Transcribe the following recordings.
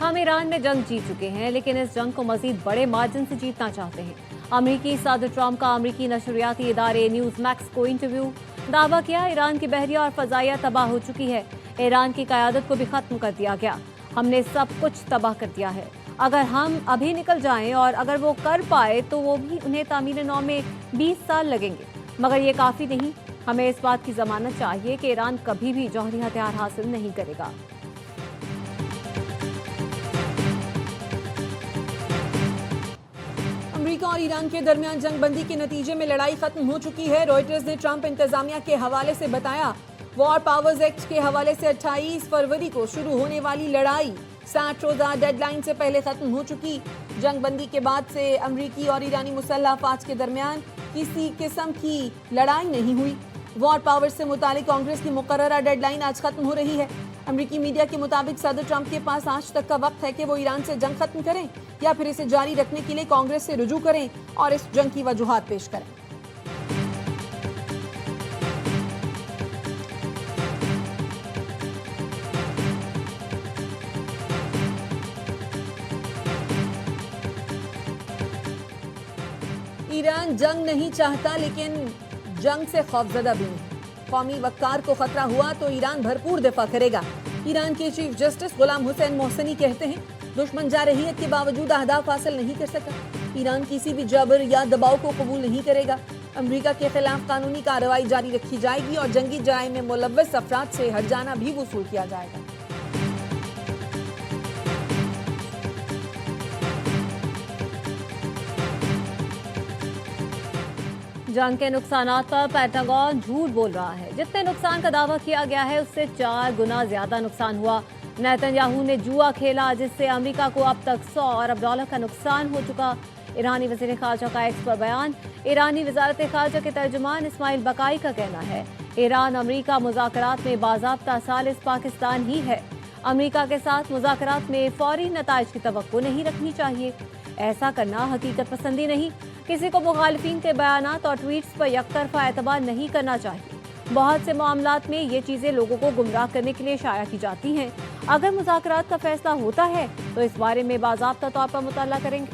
हम ईरान में जंग जीत चुके हैं, लेकिन इस जंग को मजीद बड़े मार्जिन से जीतना चाहते हैं। अमरीकी सदर ट्रंप का अमरीकी नशरियाती इदारे न्यूज मैक्स को इंटरव्यू। दावा किया ईरान की बहरिया और फजाइया तबाह हो चुकी है। ईरान की क़यादत को भी खत्म कर दिया गया। हमने सब कुछ तबाह कर दिया है। अगर हम अभी निकल जाएं और अगर वो कर पाए तो वो भी उन्हें तामीर नौ में 20 साल लगेंगे, मगर ये काफ़ी नहीं। हमें इस बात की जमानत चाहिए कि ईरान कभी भी जौहरी हथियार हासिल नहीं करेगा। अमेरिका और ईरान के दरमियान जंगबंदी के नतीजे में लड़ाई खत्म हो चुकी है। रॉयटर्स ने ट्रंप इंतजामिया के हवाले से बताया, वॉर पावर्स एक्ट के हवाले से 28 फरवरी को शुरू होने वाली लड़ाई 60 रोजा डेडलाइन से पहले खत्म हो चुकी। जंगबंदी के बाद से अमरीकी और ईरानी मुसल्लह अफवाज के दरमियान किसी किस्म की लड़ाई नहीं हुई। वॉर पावर्स से मुतालिक कांग्रेस की मुकर्ररा डेडलाइन आज खत्म हो रही है। अमरीकी मीडिया के मुताबिक सदर ट्रंप के पास आज तक का वक्त है कि वो ईरान से जंग खत्म करें या फिर इसे जारी रखने के लिए कांग्रेस से रुजू करें और इस जंग की वजूहात पेश करें। ईरान जंग नहीं चाहता, लेकिन जंग से खौफजदा भी नहीं। कौमी वक़ार को खतरा हुआ तो ईरान भरपूर दिफा करेगा। ईरान के चीफ जस्टिस गुलाम हुसैन मोहसिनी कहते हैं, दुश्मन जारहियत के बावजूद अहदाफ हासिल नहीं कर सका। ईरान किसी भी जबर या दबाव को कबूल नहीं करेगा। अमरीका के खिलाफ कानूनी कार्रवाई जारी रखी जाएगी और जंगी जराइम में मुलव्वस अफराद से हर्जाना भी वसूल किया जाएगा। जंग के नुकसानात पर पेंटागन झूठ बोल रहा है। जितने नुकसान का दावा किया गया है उससे 4 गुना ज्यादा नुकसान हुआ। नेतन्याहू ने जुआ खेला, जिससे अमेरिका को अब तक $100 अरब का नुकसान हो चुका। ईरानी वज़ीर ख़ारजा का एक्स पर बयान। ईरानी वज़ारत ख़ारजा के तर्जुमान इस्माइल बकाई का कहना है, ईरान अमेरिका मुज़ाकरात में बाज़ाब्ता सालिस पाकिस्तान ही है। अमेरिका के साथ मुज़ाकरात में फौरी नताइज की तवक्को नहीं रखनी चाहिए। ऐसा करना हकीकत पसंदी नहीं। किसी को मुखालिफिन के बयानात और ट्वीट्स पर यकतरफा एतबार नहीं करना चाहिए। बहुत से मामलात में ये चीज़ें लोगों को गुमराह करने के लिए शाया की जाती हैं। अगर मुज़ाकरात का फैसला होता है तो इस बारे में बाज़ाब्ता तौर पर मुताला करेंगे।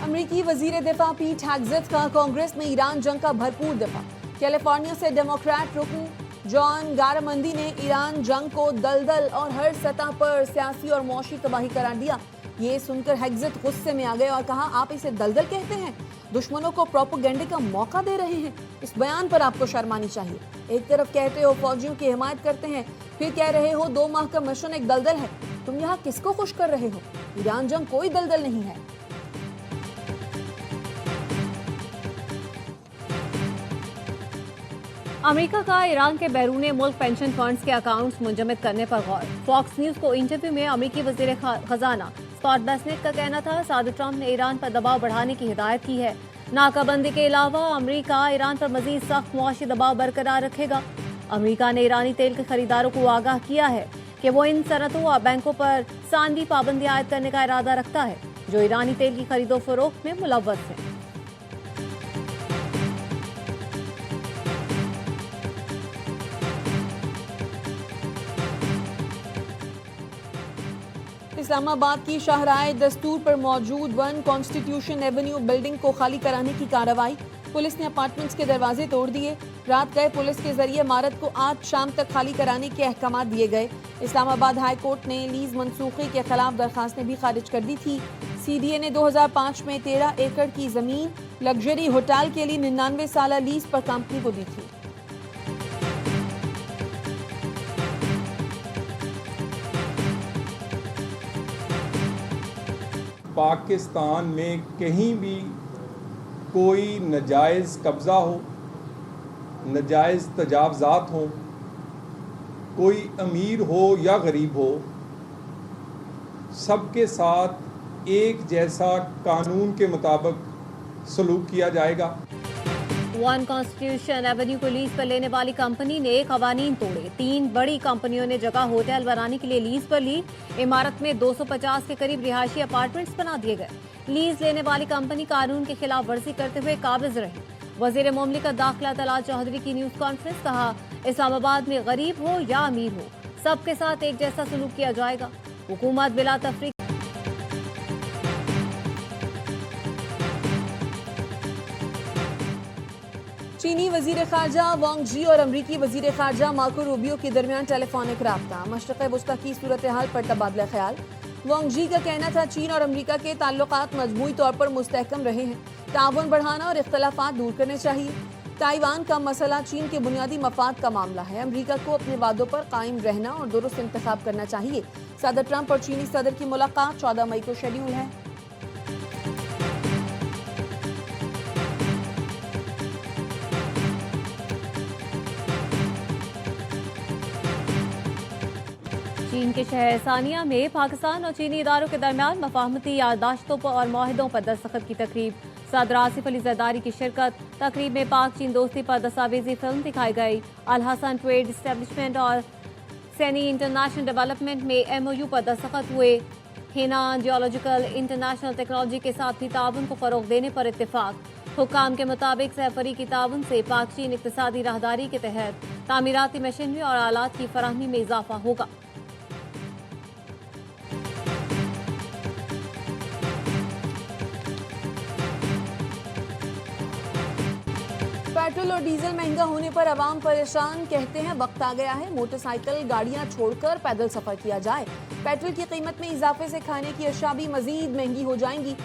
अमरीकी वजीर दिफा पीट हेग्सेथ का कांग्रेस में ईरान जंग का भरपूर दिफा। कैलिफोर्निया से डेमोक्रेट रुकन जॉन गारामंदी ने ईरान जंग को दलदल और हर सतह पर सियासी और मौशी तबाही करार दिया। ये सुनकर हेग्सेथ गुस्से में आ गए और कहा, आप इसे दलदल कहते हैं? दुश्मनों को प्रोपेगेंडे का मौका दे रहे हैं। इस बयान पर आपको शर्म आनी चाहिए। एक तरफ कहते हो फौजियों की हिमायत करते हैं, फिर कह रहे हो 2 माह का मिशन एक दलदल है। तुम यहाँ किसको खुश कर रहे हो? ईरान जंग कोई दलदल नहीं है। अमेरिका का ईरान के बैरून मुल्क पेंशन फंड्स के अकाउंट्स मुंजमद करने पर गौर। फॉक्स न्यूज को इंटरव्यू में अमेरिकी वजीर खजाना स्कॉट बेसेंट का कहना था, सदर ट्रंप ने ईरान पर दबाव बढ़ाने की हिदायत की है। नाकाबंदी के अलावा अमेरिका ईरान पर मजीद सख्त मुआशी दबाव बरकरार रखेगा। अमेरिका ने ईरानी तेल के खरीदारों को आगाह किया है कि वो इन सनतों और बैंकों पर सानवी पाबंदी आयद करने का इरादा रखता है जो ईरानी तेल की खरीदो फरोख्त में मुलव्वस है। इस्लामाबाद की शाहराह दस्तूर पर मौजूद 1 कॉन्स्टिट्यूशन एवेन्यू बिल्डिंग को खाली कराने की कार्रवाई। पुलिस ने अपार्टमेंट्स के दरवाजे तोड़ दिए। रात गए पुलिस के जरिए इमारत को आज शाम तक खाली कराने के अहकाम दिए गए। इस्लामाबाद हाई कोर्ट ने लीज मनसूखी के खिलाफ दरखास्तें भी खारिज कर दी थी। CDA ने 2005 में 13 एकड़ की जमीन लग्जरी होटल के लिए 99 साल लीज पर कंपनी को दी थी। पाकिस्तान में कहीं भी कोई नजायज़ कब्ज़ा हो, नजायज़ तजावज़ात हो, कोई अमीर हो या गरीब हो, सबके साथ एक जैसा कानून के मुताबिक सलूक किया जाएगा। 1 कॉन्स्टिट्यूशन एवेन्यू को लीज पर लेने वाली कंपनी ने कवानीन तोड़े। 3 बड़ी कंपनियों ने जगह होटल बनाने के लिए लीज पर ली। इमारत में 250 के करीब रिहायशी अपार्टमेंट्स बना दिए गए। लीज लेने वाली कंपनी कानून की खिलाफ वर्जी करते हुए काबिज रही। वजीर मुमलिकत दाखिला तलाल चौधरी की न्यूज कॉन्फ्रेंस, कहा इस्लामाबाद में गरीब हो या अमीर हो सबके साथ एक जैसा सलूक किया जाएगा। हुकूमत बिला तफरीक चीनी वजीर खारजा वांग जी और अमरीकी वजीर खारजा मार्को रूबियो के दरमियान टेलीफोनिक राब्ता, मशरक़ वस्ता की सूरत हाल पर तबादला ख्याल। वांग जी का कहना था चीन और अमरीका के ताल्लुकात मजमूई तौर पर मुस्तहकम रहे हैं, ताउन बढ़ाना और इख्तलाफात दूर करने चाहिए। ताइवान का मसला चीन के बुनियादी मफाद का मामला है, अमरीका को अपने वादों पर कायम रहना और दुरुस्त इंतखाब करना चाहिए। सदर ट्रंप और चीनी सदर की मुलाकात 14 मई को शेड्यूल है। चीन के शहर सानिया में पाकिस्तान और चीनी इदारों के दरमियान मफाहमती याददाश्तों पर और माहिदों पर दस्तखत की तकरीब, सदर आसिफ अली जरदारी की शिरकत। तकरीब में पाक चीन दोस्ती पर दस्तावेजी फिल्म दिखाई गई। अल हसन ट्रेड एस्टेब्लिशमेंट और सैनी इंटरनेशनल डेवलपमेंट में MOU पर दस्तखत हुए। हेनान जियोलॉजिकल इंटरनेशनल टेक्नोलॉजी के साथ भी ताउन को फरोग देने पर इत्तेफाक। हुक्काम के मुताबिक सहफरीकी ताउन से पाक चीन इक्तिसादी राहदारी के तहत तामीराती मशीनरी और आलात की फराहमी में इजाफा होगा। पेट्रोल और डीजल महंगा होने पर आवाम परेशान, कहते हैं वक्त आ गया है मोटरसाइकिल गाड़ियां छोड़कर पैदल सफर किया जाए। पेट्रोल की कीमत में इजाफे से खाने की अशिया भी मजीद महंगी हो जाएंगी।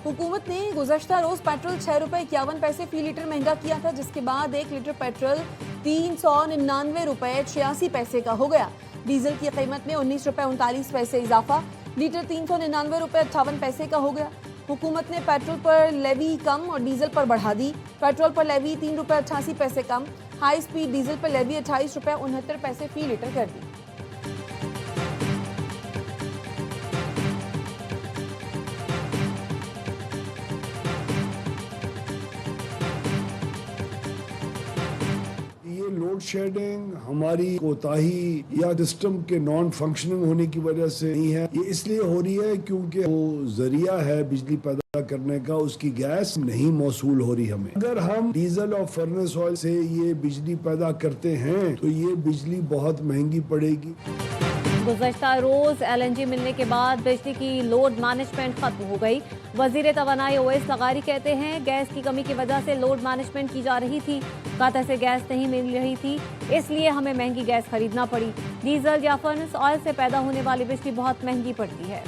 हुकूमत ने गुज़श्ता रोज पेट्रोल 6 रुपए 51 पैसे फी लीटर महंगा किया था, जिसके बाद 1 लीटर पेट्रोल 399 रुपए 86 पैसे का हो गया। डीजल की कीमत में 19 रुपए 39 पैसे इजाफा, लीटर 399 रुपए 58 पैसे का हो गया। हुकूमत ने पेट्रोल पर लेवी कम और डीजल पर बढ़ा दी। पेट्रोल पर लेवी 3 रुपए 88 पैसे कम, हाई स्पीड डीजल पर लेवी 28 रुपए 69 पैसे फी लीटर कर दी। लोड शेडिंग हमारी कोताही या सिस्टम के नॉन फंक्शनिंग होने की वजह से नहीं है, ये इसलिए हो रही है क्योंकि वो जरिया है बिजली पैदा करने का, उसकी गैस नहीं मौसूल हो रही हमें। अगर हम डीजल और फर्नेस ऑयल से ये बिजली पैदा करते हैं तो ये बिजली बहुत महंगी पड़ेगी। गुज़श्ता रोज LNG मिलने के बाद बिजली की लोड मैनेजमेंट खत्म हो गई। वजीर तवानाई ओवैस लगारी कहते हैं गैस की कमी की वजह से लोड मैनेजमेंट की जा रही थी, कतर से गैस नहीं मिल रही थी, इसलिए हमें महंगी गैस खरीदना पड़ी। डीजल या फर्नेस ऑयल से पैदा होने वाली बिजली बहुत महंगी पड़ती है।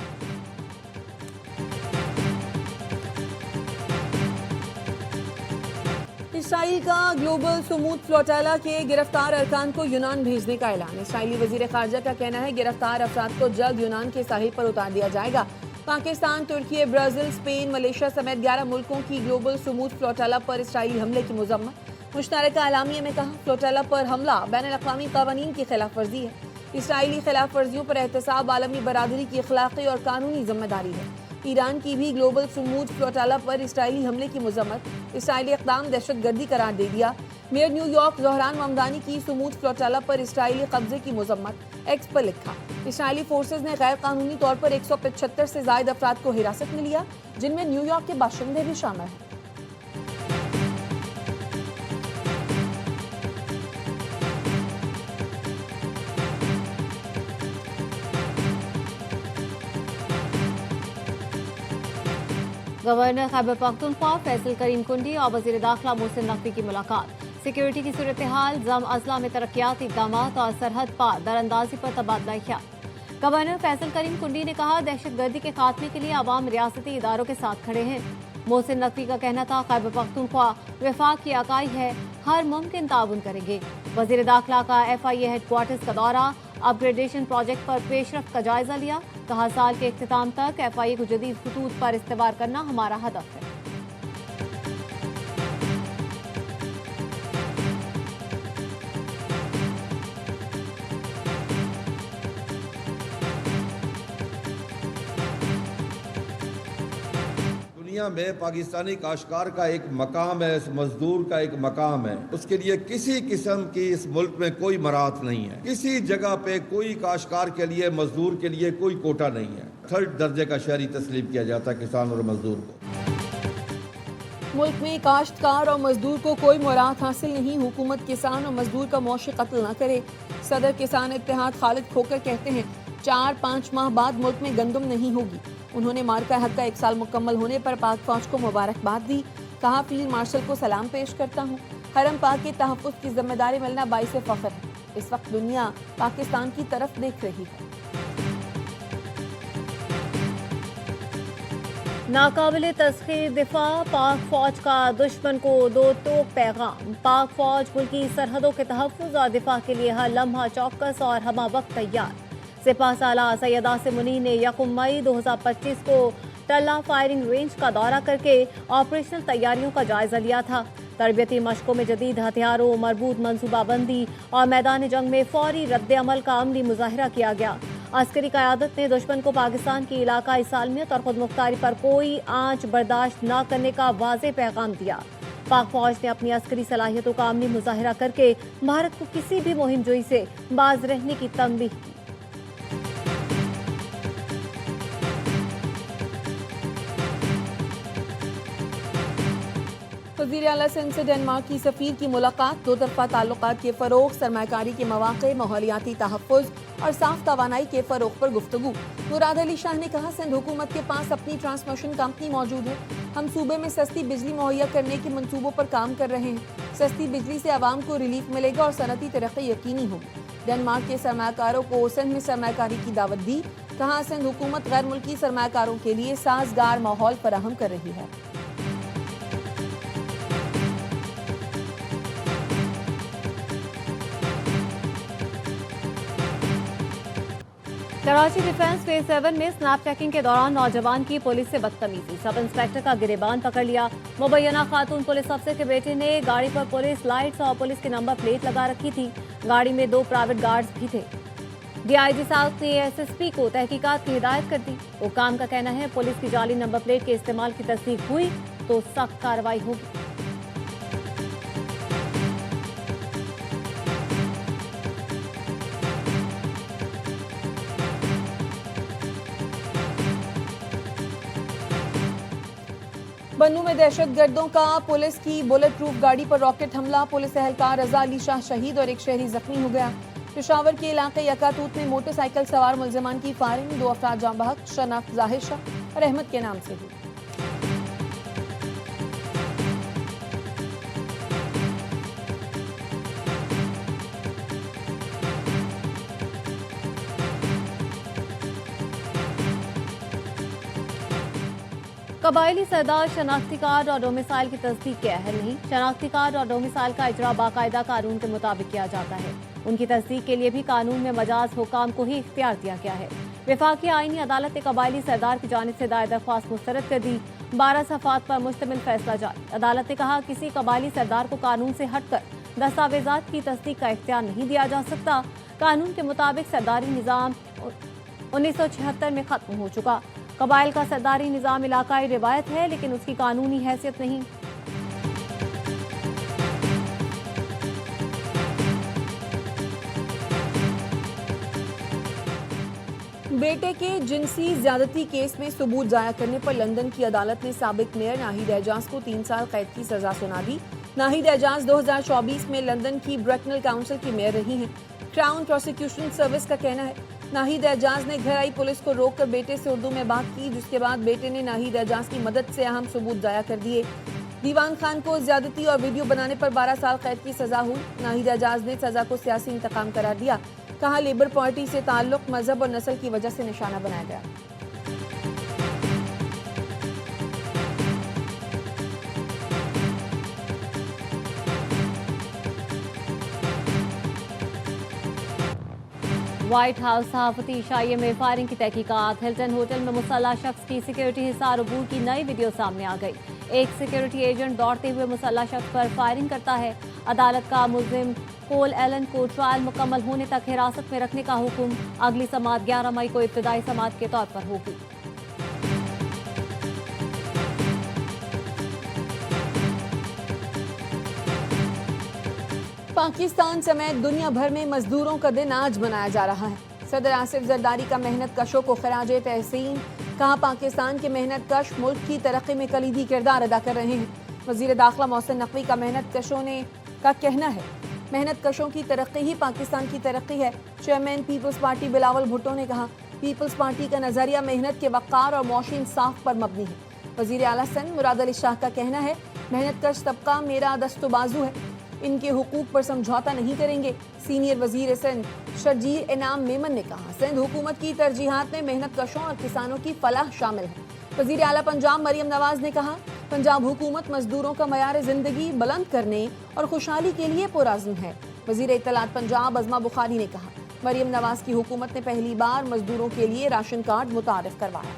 इसराइल का ग्लोबल सुमूद फ्लोटाला के गिरफ्तार अरकान को यूनान भेजने का ऐलान। इसराइली वजीर खारजा का कहना है गिरफ्तार अफराद को जल्द यूनान के साहिल पर उतार दिया जाएगा। पाकिस्तान, तुर्की, ब्राजील, स्पेन, मलेशिया समेत 11 मुल्कों की ग्लोबल सुमूद फ्लोटाला पर इसराइली हमले की मजम्मत। मुश्तरका एलामिया में कहा फ्लोटाला पर हमला बैनुल-अक़वामी क़वानीन की खिलाफ वर्जी है। इसराइली खिलाफ वर्जियों पर एहतसाब आलमी बरादरी की अखलाकी और कानूनी जिम्मेदारी है। ईरान की भी ग्लोबल सुमूद फ्लोटाला पर इसराइली हमले की मजम्मत। इसराइली इक़दाम दहशतगर्दी करार दे दिया। मेयर न्यूयॉर्क ज़ोहरान ममदानी की सुमूद फ्लोटाला पर इसराइली कब्जे की मजम्मत। एक्स पर लिखा इसराइली फोर्सेज ने गैर कानूनी तौर पर 175 से ज़ायद अफराद को हिरासत में लिया, जिनमें न्यूयॉर्क के बाशिंदे भी शामिल हैं। गवर्नर खैबर पख्तूनख्वा फैसल करीम कुंडी और वजीर दाखिला मोहसिन नकवी की मुलाकात। सिक्योरिटी की सूरत हाल, जम अजला में तरक्याती इक़दाम और सरहद पार दरअंदाजी पर तबादला ख्याल। गवर्नर फैसल करीम कुंडी ने कहा दहशतगर्दी के खात्मे के लिए आवाम रियासती इदारों के साथ खड़े हैं। मोहसिन नकवी का कहना था खैबर पख्तूनख्वा वफाक की इकाई है, हर मुमकिन ताउन करेंगे। वजीर दाखिला का FIA हेडक्वार्टर्स का दौरा, अपग्रेडेशन प्रोजेक्ट पर पेशरफ्त का जायजा लिया। कहा साल के इख्तिताम तक FIA को जदीद खतूत पर इस्तेमाल करना हमारा हदफ है। दुनिया में पाकिस्तानी काश्तकार का एक मकाम है, इस मजदूर का एक मकाम है, उसके लिए किसी किस्म की इस मुल्क में कोई मराहत नहीं है। किसी जगह पे कोई काश्तकार के लिए, मजदूर के लिए कोई कोटा नहीं है। 3rd दर्जे का शहरी तस्लीम किया जाता है किसान और मजदूर को। मुल्क में काश्तकार और मजदूर को कोई मुराद हासिल नहीं, हुकूमत किसान और मजदूर का मौशी कत्ल न करे। सदर किसान इत्तेहाद खालिद खोकर कहते हैं 4-5 माह बाद मुल्क में गंदम नहीं होगी। उन्होंने मार्का हक का 1 साल मुकम्मल होने पर पाक फौज को मुबारकबाद दी। कहा फील्ड मार्शल को सलाम पेश करता हूँ। हरम पाक के तहफ़्फ़ुज़ की जिम्मेदारी मिलना बाइस फ़ख्र है। इस वक्त दुनिया पाकिस्तान की तरफ देख रही है। नाकाबिले तस्खीर दिफा, पाक फौज का दुश्मन को दो टोक पैगाम। पाक फौज मुल्की सरहदों के तहफ़्फ़ुज़ और दिफा के लिए हर लम्हा चौकस और हमा वक्त तैयार। सिपाह सालार सैयद आसिम मुनीर ने 1 मई 2025 को टल्ला फायरिंग रेंज का दौरा करके ऑपरेशनल तैयारियों का जायजा लिया था। तरबियती मशकों में जदीद हथियारों, मरबूत मनसूबाबंदी और मैदान जंग में फौरी रद्द-ए-अमल का अमली मुजाहिरा किया गया। अस्करी क़यादत ने दुश्मन को पाकिस्तान की इलाकाई सालमियत और खुद मुख्तारी पर कोई आंच बर्दाश्त न करने का वाज़ेह पैगाम दिया। पाक फौज ने अपनी अस्करी सलाहियतों का अमली मुजाहिरा करके भारत को किसी भी मुहिम जोई से बाज रहने की तंबीह की। वज़ीर आला सिंध से डेनमार्क की सफ़ीर की मुलाकात, दो तरफ़ा ताल्लुकात के फ़रोग़, सरमाकारी के मौक़े, माहौलियाती तहफ़्फ़ुज़ और साफ़ तवानाई के फ़रोग़ पर गुफ्तगू। मुराद अली शाह ने कहा सिंध हुकूमत के पास अपनी ट्रांसमिशन कंपनी मौजूद है। हम सूबे में सस्ती बिजली मुहैया करने के मंसूबों पर काम कर रहे हैं। सस्ती बिजली से आवाम को रिलीफ मिलेगा और सनती तरक्की यकीनी होगी। डेनमार्क के सरमाकारों को सिंध में सरमाकारी की दावत दी। कहा सिंध हुकूमत गैर मुल्की सरमाकारों के लिए साजगार माहौल फराहम कर रही है। कराची डिफेंस फेज 7 में स्नैप चेकिंग के दौरान नौजवान की पुलिस से बदतमीजी, सब इंस्पेक्टर का गिरेबान पकड़ लिया। मुबैना खातून पुलिस अफसर के बेटे ने गाड़ी पर पुलिस लाइट्स और पुलिस की नंबर प्लेट लगा रखी थी। गाड़ी में 2 प्राइवेट गार्ड्स भी थे। डीआईजी साउथ ने एसएसपी को तहकीकात की हिदायत कर दी। हुकाम का कहना है पुलिस की जाली नंबर प्लेट के इस्तेमाल की तस्दीक हुई तो सख्त कार्रवाई होगी। बन्नू में दहशतगर्दों का पुलिस की बुलेट प्रूफ गाड़ी पर रॉकेट हमला, पुलिस एहलकार रजा अली शाह शहीद और एक शहरी जख्मी हो गया। पेशावर के इलाके यकातूत में मोटरसाइकिल सवार मुलजमान की फायरिंग, 2 अफराद जाँ बहक, शनाख्त जाहिर शाह और अहमद के नाम से हुई। कबायली सरदार शनाख्ती कार्ड और डोमिसाइल की तस्दीक के अहल नहीं। शनाख्ती कार्ड और डोमिसाइल का इजरा बाकायदा कानून के मुताबिक किया जाता है। उनकी तस्दीक के लिए भी कानून में मजाज हुकाम को ही इख्तियार दिया गया है। वफाकी आईनी अदालत ने कबायली सरदार की जानिब से दायर दरख्वास्त मुस्तरद कर दी। 12 सफ़ात पर मुश्तमिल फैसला जारी। अदालत ने कहा किसी कबायली सरदार को कानून से हटकर दस्तावेजात की तस्दीक का इख्तियार नहीं दिया जा सकता। कानून के मुताबिक सरदारी निज़ाम 1976 में खत्म हो चुका। कबाइल का सरदारी निज़ाम इलाकाई रिवायत है लेकिन उसकी कानूनी हैसियत नहीं। बेटे के जिनसी ज्यादती केस में सबूत जाया करने पर लंदन की अदालत ने साबिक मेयर नाहिद एजाज को 3 साल कैद की सजा सुना दी। नाहिद एजाज 2024 में लंदन की ब्रैकनल काउंसिल की मेयर रही हैं। क्राउन प्रोसिक्यूशन सर्विस का कहना है नाहिद एजाज ने घर आई पुलिस को रोककर बेटे से उर्दू में बात की, जिसके बाद बेटे ने नाहिद एजाज की मदद से अहम सबूत जाया कर दिए। दीवान खान को ज्यादती और वीडियो बनाने पर 12 साल कैद की सजा हुई। नाहिद एजाज ने सजा को सियासी इंतकाम करार दिया। कहा लेबर पार्टी से ताल्लुक मजहब और नस्ल की वजह से निशाना बनाया गया। व्हाइट हाउस सहाफती इशाइये में फायरिंग की तहकीकात। हिल्टन होटल में मुसल्लह शख्स की सिक्योरिटी हिसार अबूर की नई वीडियो सामने आ गई। एक सिक्योरिटी एजेंट दौड़ते हुए मुसल्लह शख्स पर फायरिंग करता है। अदालत का मुल्जिम कोल एलन को ट्रायल मुकम्मल होने तक हिरासत में रखने का हुक्म। अगली समाअत 11 मई को इब्तदाई समाअत के तौर पर होगी। पाकिस्तान समेत दुनिया भर में मजदूरों का दिन आज मनाया जा रहा है। सदर आसिफ जरदारी का मेहनत कशों को खराजे तहसीन। कहा पाकिस्तान के मेहनत कश मुल्क की तरक्की में कलीदी किरदार अदा कर रहे हैं। वजीर दाखिला मोहसिन नकवी का मेहनत कशों का कहना है, मेहनत कशों की तरक्की ही पाकिस्तान की तरक्की है। Chairman People's Party Bilawal Bhutto ने कहा, पीपल्स पार्टी का नजरिया मेहनत के वक़ार और मौशी इंसाफ पर मबनी है। वजीर आला सिंध मुराद अली शाह का कहना है, मेहनत कश तबका मेरा दस्तबाजू है, इनके हुकूक पर समझौता नहीं करेंगे। सीनियर वजीर सिंध शर्जील इनाम मेमन ने कहा, सिंध हुकूमत की तरजीहात में मेहनत कशों और किसानों की फलाह शामिल है। वजीर आला पंजाब मरियम नवाज ने कहा, पंजाब हुकूमत मजदूरों का मयार जिंदगी बुलंद करने और खुशहाली के लिए पुरअज़्म है। वजीर इत्तलात पंजाब अज़मा बुखारी ने कहा, मरियम नवाज की हुकूमत ने पहली बार मजदूरों के लिए राशन कार्ड मुतारिफ करवाया।